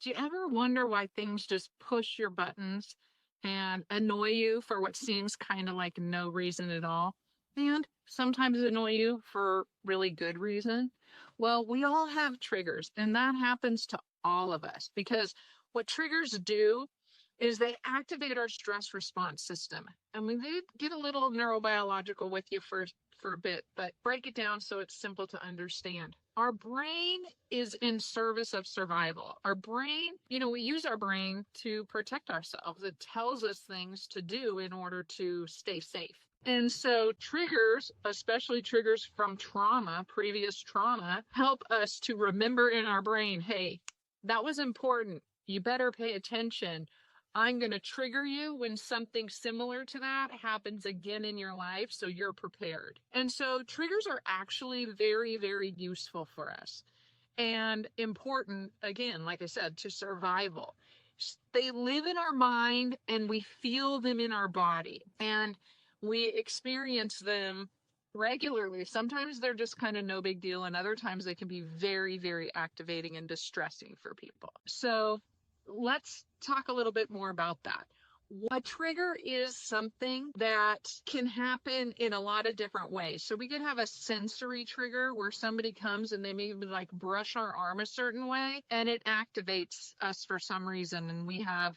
Do you ever wonder why things just push your buttons and annoy you for what seems kind of like no reason at all? And sometimes annoy you for really good reason? Well, we all have triggers, and that happens to all of us because what triggers do is they activate our stress response system. And we did get a little neurobiological with you for a bit, but break it down so it's simple to understand. Our brain is in service of survival. Our brain, we use our brain to protect ourselves. It tells us things to do in order to stay safe. And so triggers, especially triggers from trauma, previous trauma, help us to remember in our brain, hey, that was important. You better pay attention. I'm going to trigger you when something similar to that happens again in your life so you're prepared. And so triggers are actually very, very useful for us and important, again, like I said, to survival. They live in our mind and we feel them in our body and we experience them regularly. Sometimes they're just kind of no big deal, and other times they can be very, very activating and distressing for people. So let's talk a little bit more about that. A trigger is something that can happen in a lot of different ways. So we could have a sensory trigger where somebody comes and they maybe like brush our arm a certain way and it activates us for some reason. And we have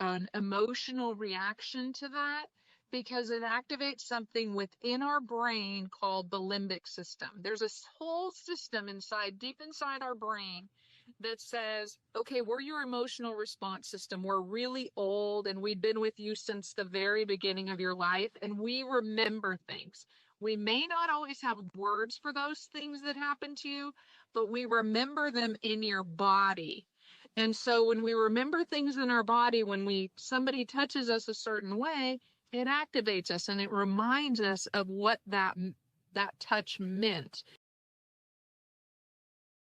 an emotional reaction to that because it activates something within our brain called the limbic system. There's a whole system deep inside our brain that says, okay, we're your emotional response system. We're really old and we've been with you since the very beginning of your life, and we remember things. We may not always have words for those things that happen to you, but we remember them in your body. And so when we remember things in our body, when somebody touches us a certain way, it activates us and it reminds us of what that touch meant.